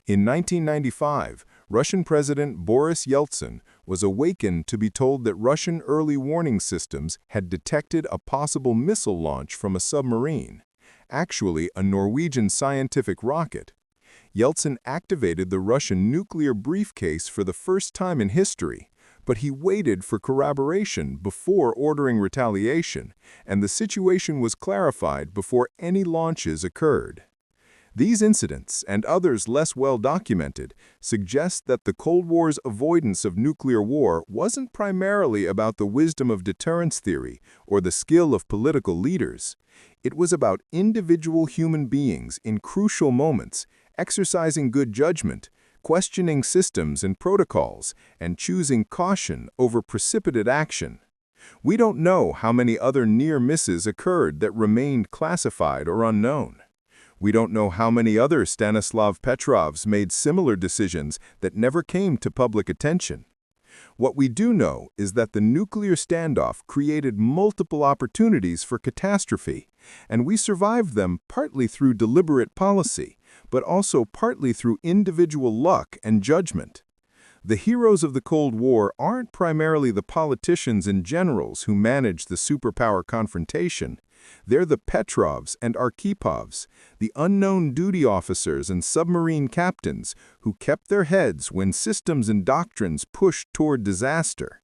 S2: In 1995, Russian President Boris Yeltsin was awakened to be told that Russian early warning systems had detected a possible missile launch from a submarine, actually a Norwegian scientific rocket. Yeltsin activated the Russian nuclear briefcase for the first time in history, but he waited for corroboration before ordering retaliation, and the situation was clarified before any launches occurred. These incidents, and others less well documented, suggest that the Cold War's avoidance of nuclear war wasn't primarily about the wisdom of deterrence theory or the skill of political leaders. It was about individual human beings in crucial moments, exercising good judgment, questioning systems and protocols, and choosing caution over precipitate action. We don't know how many other near misses occurred that remained classified or unknown. We don't know how many other Stanislav Petrovs made similar decisions that never came to public attention. What we do know is that the nuclear standoff created multiple opportunities for catastrophe, and we survived them partly through deliberate policy, but also partly through individual luck and judgment. The heroes of the Cold War aren't primarily the politicians and generals who managed the superpower confrontation. They're the Petrovs and Arkhipovs, the unknown duty officers and submarine captains who kept their heads when systems and doctrines pushed toward disaster.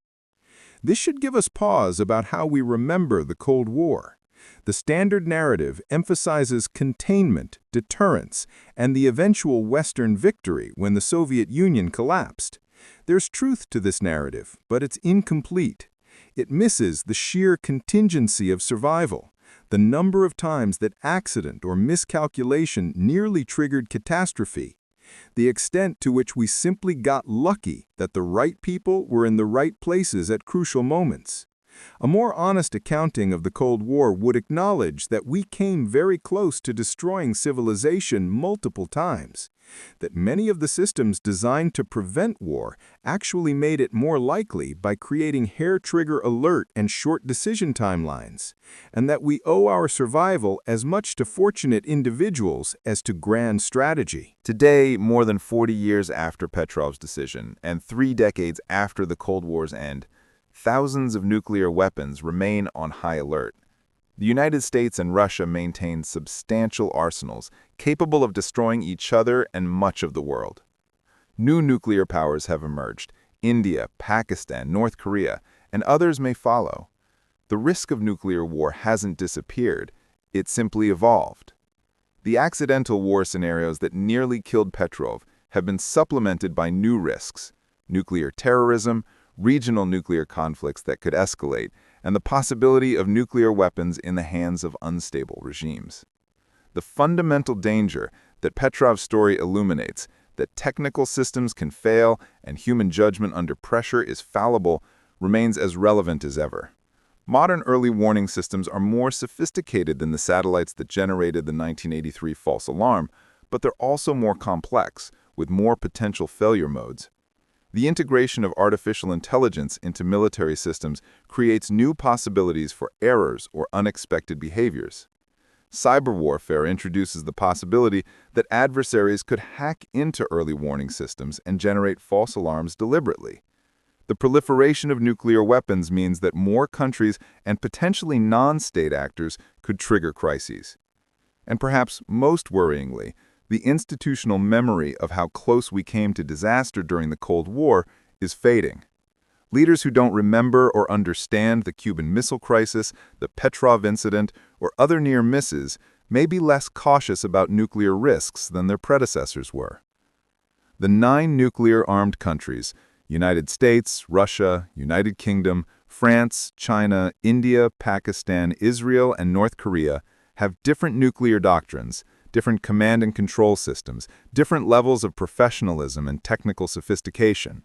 S2: This should give us pause about how we remember the Cold War. The standard narrative emphasizes containment, deterrence, and the eventual Western victory when the Soviet Union collapsed. There's truth to this narrative, but it's incomplete. It misses the sheer contingency of survival, the number of times that accident or miscalculation nearly triggered catastrophe, the extent to which we simply got lucky that the right people were in the right places at crucial moments. A more honest accounting of the Cold War would acknowledge that we came very close to destroying civilization multiple times, that many of the systems designed to prevent war actually made it more likely by creating hair-trigger alert and short decision timelines, and that we owe our survival as much to fortunate individuals as to grand strategy.
S4: Today, more than 40 years after Petrov's decision, and 3 decades after the Cold War's end, thousands of nuclear weapons remain on high alert. The United States and Russia maintain substantial arsenals capable of destroying each other and much of the world. New nuclear powers have emerged: India, Pakistan, North Korea, and others may follow. The risk of nuclear war hasn't disappeared, it simply evolved. The accidental war scenarios that nearly killed Petrov have been supplemented by new risks: nuclear terrorism, regional nuclear conflicts that could escalate, and the possibility of nuclear weapons in the hands of unstable regimes. The fundamental danger that Petrov's story illuminates, that technical systems can fail and human judgment under pressure is fallible, remains as relevant as ever. Modern early warning systems are more sophisticated than the satellites that generated the 1983 false alarm, but they're also more complex, with more potential failure modes. The integration of artificial intelligence into military systems creates new possibilities for errors or unexpected behaviors. Cyber warfare introduces the possibility that adversaries could hack into early warning systems and generate false alarms deliberately. The proliferation of nuclear weapons means that more countries and potentially non-state actors could trigger crises. And perhaps most worryingly, the institutional memory of how close we came to disaster during the Cold War is fading. Leaders who don't remember or understand the Cuban Missile Crisis, the Petrov incident, or other near misses may be less cautious about nuclear risks than their predecessors were. The 9 nuclear-armed countries, United States, Russia, United Kingdom, France, China, India, Pakistan, Israel, and North Korea, have different nuclear doctrines, different command and control systems, different levels of professionalism and technical sophistication.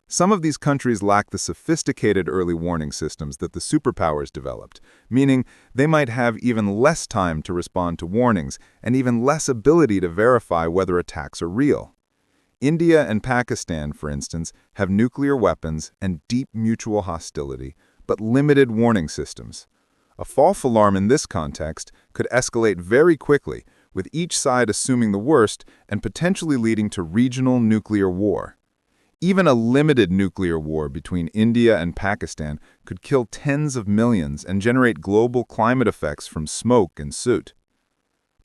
S4: Some of these countries lack the sophisticated early warning systems that the superpowers developed, meaning they might have even less time to respond to warnings and even less ability to verify whether attacks are real. India and Pakistan, for instance, have nuclear weapons and deep mutual hostility, but limited warning systems. A false alarm in this context could escalate very quickly, with each side assuming the worst and potentially leading to regional nuclear war. Even a limited nuclear war between India and Pakistan could kill tens of millions and generate global climate effects from smoke and soot.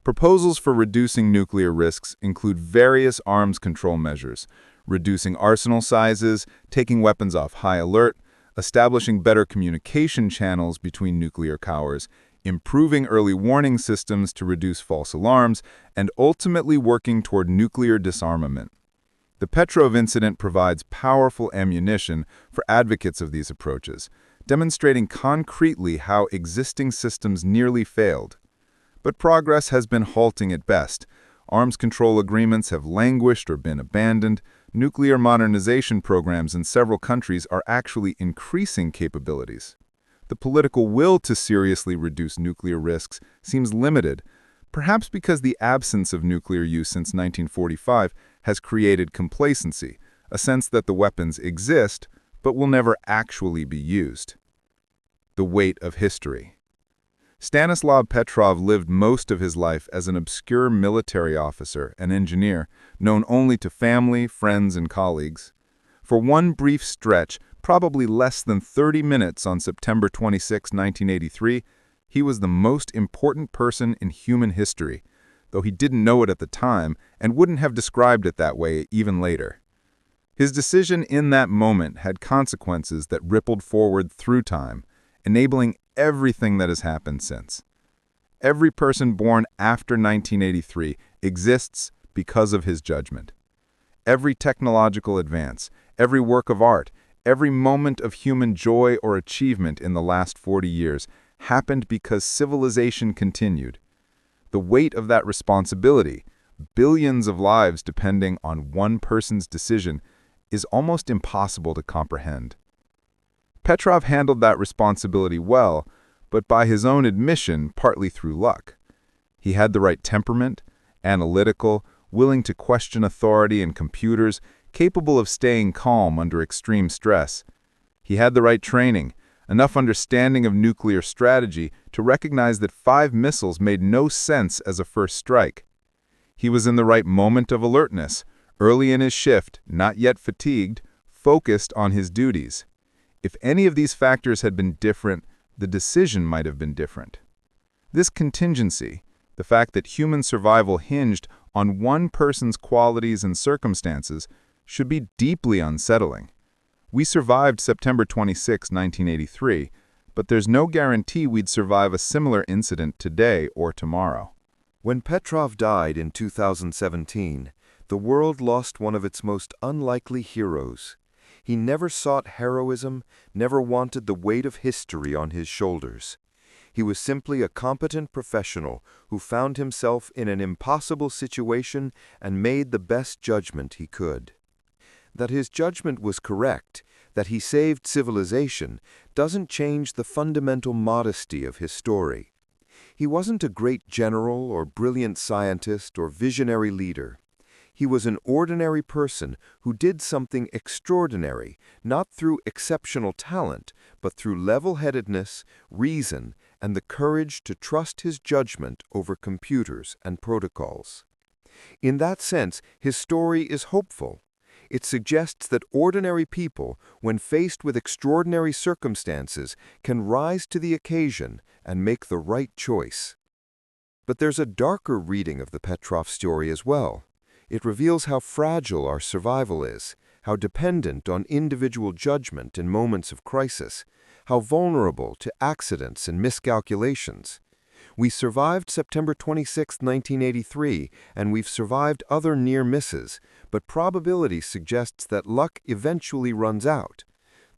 S4: Proposals for reducing nuclear risks include various arms control measures, reducing arsenal sizes, taking weapons off high alert, establishing better communication channels between nuclear powers, improving early warning systems to reduce false alarms, and ultimately working toward nuclear disarmament. The Petrov incident provides powerful ammunition for advocates of these approaches, demonstrating concretely how existing systems nearly failed. But progress has been halting at best. Arms control agreements have languished or been abandoned. Nuclear modernization programs in several countries are actually increasing capabilities. The political will to seriously reduce nuclear risks seems limited, perhaps because the absence of nuclear use since 1945 has created complacency, a sense that the weapons exist but will never actually be used. The weight of history. Stanislav Petrov lived most of his life as an obscure military officer and engineer, known only to family, friends, and colleagues. For one brief stretch, probably less than 30 minutes on September 26, 1983, he was the most important person in human history, though he didn't know it at the time and wouldn't have described it that way even later. His decision in that moment had consequences that rippled forward through time, enabling everything that has happened since. Every person born after 1983 exists because of his judgment. Every technological advance, every work of art, every moment of human joy or achievement in the last 40 years happened because civilization continued. The weight of that responsibility, billions of lives depending on one person's decision, is almost impossible to comprehend. Petrov handled that responsibility well, but by his own admission, partly through luck. He had the right temperament, analytical, willing to question authority and computers, capable of staying calm under extreme stress. He had the right training, enough understanding of nuclear strategy to recognize that 5 missiles made no sense as a first strike. He was in the right moment of alertness, early in his shift, not yet fatigued, focused on his duties. If any of these factors had been different, the decision might have been different. This contingency, the fact that human survival hinged on one person's qualities and circumstances, should be deeply unsettling. We survived September 26, 1983, but there's no guarantee we'd survive a similar incident today or tomorrow.
S1: When Petrov died in 2017, the world lost one of its most unlikely heroes. He never sought heroism, never wanted the weight of history on his shoulders. He was simply a competent professional who found himself in an impossible situation and made the best judgment he could. That his judgment was correct, that he saved civilization, doesn't change the fundamental modesty of his story. He wasn't a great general or brilliant scientist or visionary leader. He was an ordinary person who did something extraordinary, not through exceptional talent, but through level-headedness, reason, and the courage to trust his judgment over computers and protocols. In that sense, his story is hopeful. It suggests that ordinary people, when faced with extraordinary circumstances, can rise to the occasion and make the right choice. But there's a darker reading of the Petrov story as well. It reveals how fragile our survival is, how dependent on individual judgment in moments of crisis, how vulnerable to accidents and miscalculations. We survived September 26, 1983, and we've survived other near misses, but probability suggests that luck eventually runs out.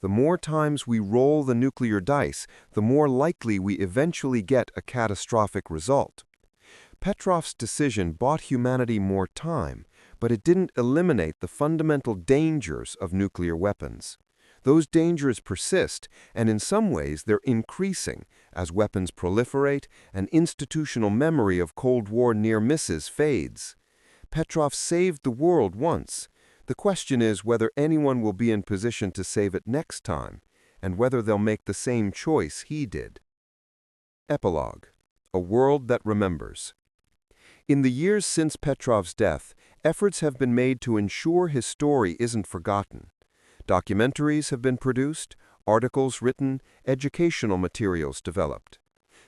S1: The more times we roll the nuclear dice, the more likely we eventually get a catastrophic result. Petrov's decision bought humanity more time, but it didn't eliminate the fundamental dangers of nuclear weapons. Those dangers persist, and in some ways they're increasing as weapons proliferate and institutional memory of Cold War near misses fades. Petrov saved the world once. The question is whether anyone will be in position to save it next time, and whether they'll make the same choice he did. Epilogue: A world that remembers. In the years since Petrov's death, efforts have been made to ensure his story isn't forgotten. Documentaries have been produced, articles written, educational materials developed.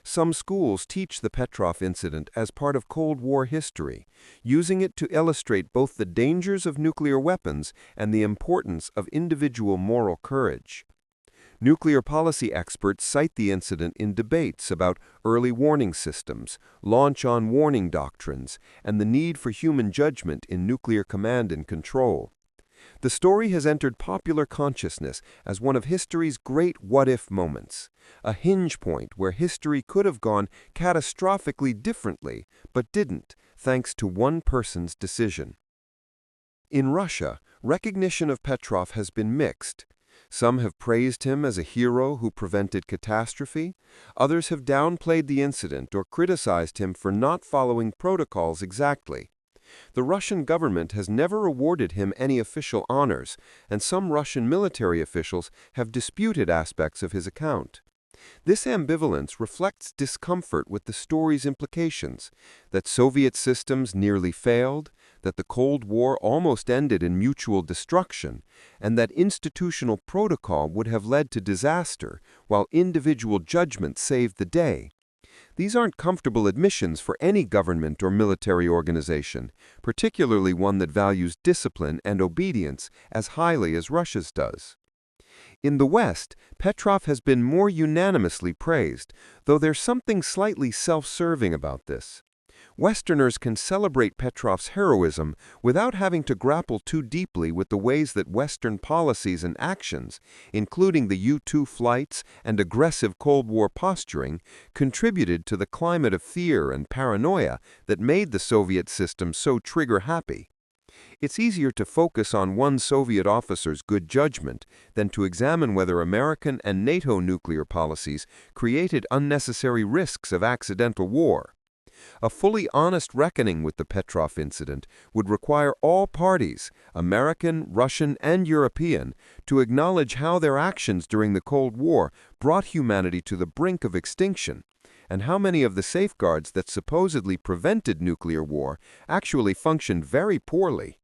S1: Some schools teach the Petrov incident as part of Cold War history, using it to illustrate both the dangers of nuclear weapons and the importance of individual moral courage. Nuclear policy experts cite the incident in debates about early warning systems, launch-on warning doctrines, and the need for human judgment in nuclear command and control. The story has entered popular consciousness as one of history's great what-if moments, a hinge point where history could have gone catastrophically differently, but didn't, thanks to one person's decision. In Russia, recognition of Petrov has been mixed. Some have praised him as a hero who prevented catastrophe. Others have downplayed the incident or criticized him for not following protocols exactly. The Russian government has never awarded him any official honors, and some Russian military officials have disputed aspects of his account. This ambivalence reflects discomfort with the story's implications, that Soviet systems nearly failed, that the Cold War almost ended in mutual destruction, and that institutional protocol would have led to disaster, while individual judgment saved the day. These aren't comfortable admissions for any government or military organization, particularly one that values discipline and obedience as highly as Russia's does. In the West, Petrov has been more unanimously praised, though there's something slightly self-serving about this. Westerners can celebrate Petrov's heroism without having to grapple too deeply with the ways that Western policies and actions, including the U-2 flights and aggressive Cold War posturing, contributed to the climate of fear and paranoia that made the Soviet system so trigger-happy. It's easier to focus on one Soviet officer's good judgment than to examine whether American and NATO nuclear policies created unnecessary risks of accidental war. A fully honest reckoning with the Petrov incident would require all parties, American, Russian, and European, to acknowledge how their actions during the Cold War brought humanity to the brink of extinction, and how many of the safeguards that supposedly prevented nuclear war actually functioned very poorly.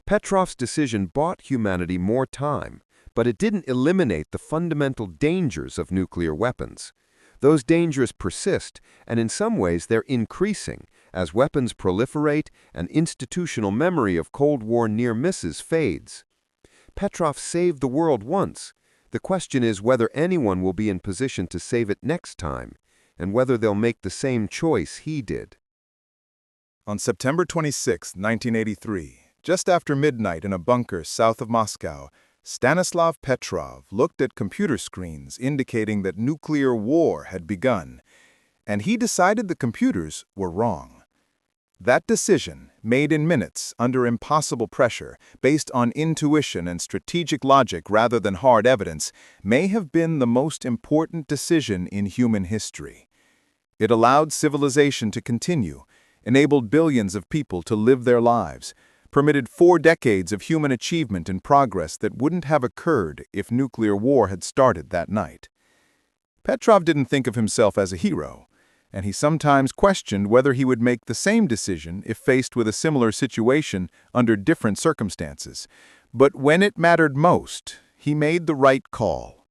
S1: Petrov's decision bought humanity more time, but it didn't eliminate the fundamental dangers of nuclear weapons. Those dangers persist, and in some ways they're increasing as weapons proliferate and institutional memory of Cold War near misses fades. Petrov saved the world once. The question is whether anyone will be in position to save it next time, and whether they'll make the same choice he did.
S4: On September 26, 1983, just after midnight in a bunker south of Moscow, Stanislav Petrov looked at computer screens indicating that nuclear war had begun, and he decided the computers were wrong. That decision, made in minutes under impossible pressure, based on intuition and strategic logic rather than hard evidence, may have been the most important decision in human history. It allowed civilization to continue, enabled billions of people to live their lives,
S2: permitted 4 decades of human achievement and progress that wouldn't have occurred if nuclear war had started that night. Petrov didn't think of himself as a hero, and he sometimes questioned whether he would make the same decision if faced with a similar situation under different circumstances. But when it mattered most, he made the right call.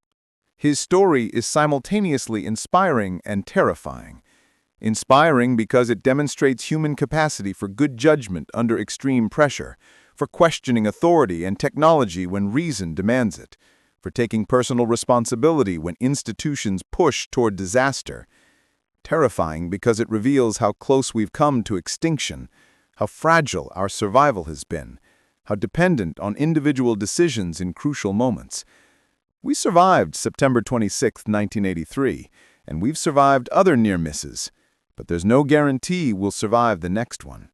S2: His story is simultaneously inspiring and terrifying. Inspiring because it demonstrates human capacity for good judgment under extreme pressure, for questioning authority and technology when reason demands it, for taking personal responsibility when institutions push toward disaster. Terrifying because it reveals how close we've come to extinction, how fragile our survival has been, how dependent on individual decisions in crucial moments. We survived September 26, 1983, and we've survived other near misses, but there's no guarantee we'll survive the next one.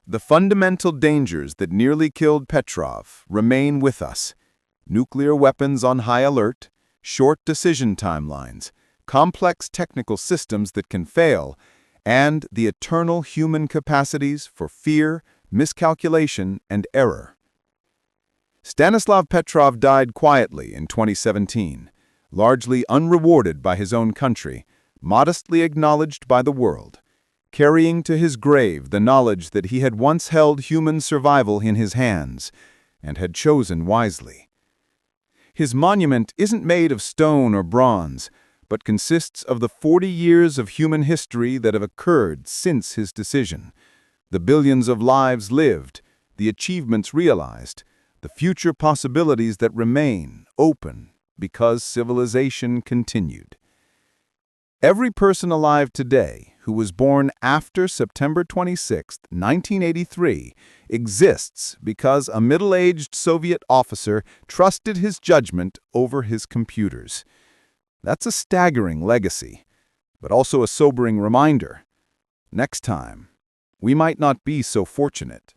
S2: The fundamental dangers that nearly killed Petrov remain with us. Nuclear weapons on high alert, short decision timelines, complex technical systems that can fail, and the eternal human capacities for fear, miscalculation, and error. Stanislav Petrov died quietly in 2017, largely unrewarded by his own country, modestly acknowledged by the world, carrying to his grave the knowledge that he had once held human survival in his hands and had chosen wisely. His monument isn't made of stone or bronze, but consists of the 40 years of human history that have occurred since his decision, the billions of lives lived, the achievements realized, the future possibilities that remain open because civilization continued. Every person alive today who was born after September 26, 1983, exists because a middle-aged Soviet officer trusted his judgment over his computers. That's a staggering legacy, but also a sobering reminder. Next time, we might not be so fortunate.